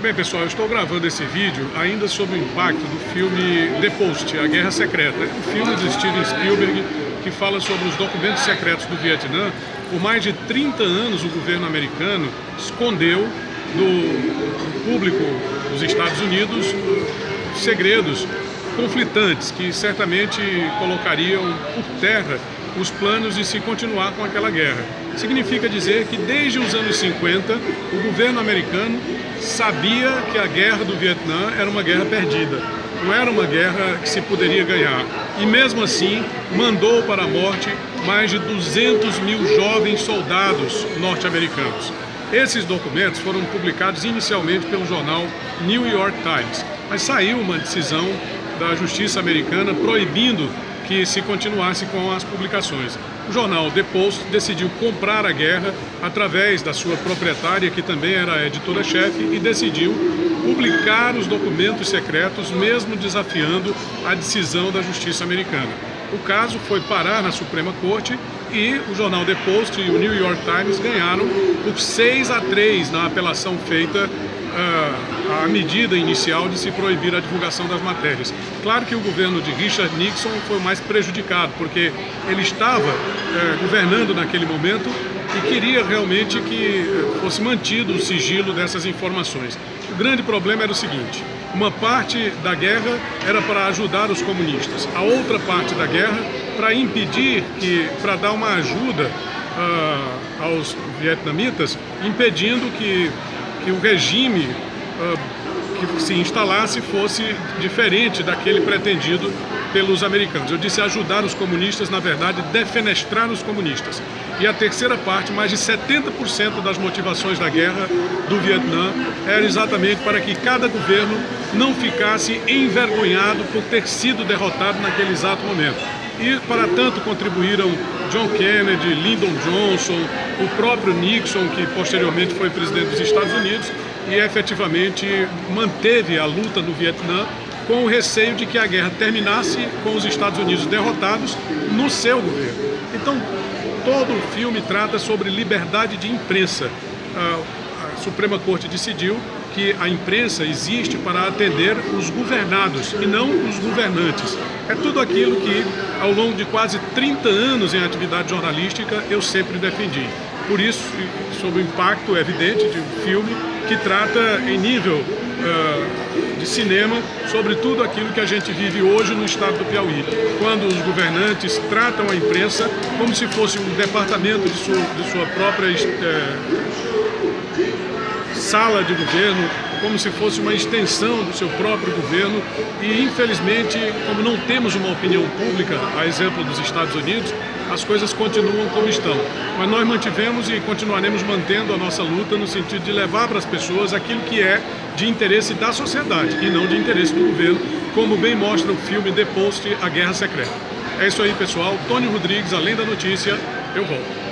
Bem, pessoal, eu estou gravando esse vídeo ainda sobre o impacto do filme The Post, A Guerra Secreta. É um filme de Steven Spielberg que fala sobre os documentos secretos do Vietnã. Por mais de 30 anos, o governo americano escondeu do público dos Estados Unidos segredos conflitantes que certamente colocariam por terra os planos de se continuar com aquela guerra. Significa dizer que desde os anos 50, o governo americano sabia que a guerra do Vietnã era uma guerra perdida, não era uma guerra que se poderia ganhar. E mesmo assim, mandou para a morte mais de 200 mil jovens soldados norte-americanos. Esses documentos foram publicados inicialmente pelo jornal New York Times, mas saiu uma decisão da justiça americana proibindo que se continuasse com as publicações. O jornal The Post decidiu comprar a guerra através da sua proprietária, que também era a editora-chefe, e decidiu publicar os documentos secretos, mesmo desafiando a decisão da justiça americana. O caso foi parar na Suprema Corte e o jornal The Post e o New York Times ganharam por 6-3 na apelação feita a medida inicial de se proibir a divulgação das matérias. Claro que o governo de Richard Nixon foi o mais prejudicado, porque ele estava governando naquele momento e queria realmente que fosse mantido o sigilo dessas informações. O grande problema era o seguinte: uma parte da guerra era para ajudar os comunistas, a outra parte da guerra para impedir para dar uma ajuda aos vietnamitas, impedindo que o regime que se instalasse fosse diferente daquele pretendido pelos americanos. Eu disse ajudar os comunistas, na verdade, defenestrar os comunistas. E a terceira parte, mais de 70% das motivações da guerra do Vietnã, era exatamente para que cada governo não ficasse envergonhado por ter sido derrotado naquele exato momento. E para tanto contribuíram John Kennedy, Lyndon Johnson, o próprio Nixon, que posteriormente foi presidente dos Estados Unidos, e efetivamente manteve a luta no Vietnã com o receio de que a guerra terminasse com os Estados Unidos derrotados no seu governo. Então, todo o filme trata sobre liberdade de imprensa. A Suprema Corte decidiu que a imprensa existe para atender os governados e não os governantes. É tudo aquilo que, ao longo de quase 30 anos em atividade jornalística, eu sempre defendi. Por isso, sobre o impacto evidente de um filme que trata em nível de cinema sobre tudo aquilo que a gente vive hoje no estado do Piauí, quando os governantes tratam a imprensa como se fosse um departamento de sua própria sala de governo, como se fosse uma extensão do seu próprio governo. E infelizmente, como não temos uma opinião pública, a exemplo dos Estados Unidos, as coisas continuam como estão. Mas nós mantivemos e continuaremos mantendo a nossa luta no sentido de levar para as pessoas aquilo que é de interesse da sociedade e não de interesse do governo, como bem mostra o filme The Post, A Guerra Secreta. É isso aí, pessoal. Tony Rodrigues, Além da Notícia. Eu volto.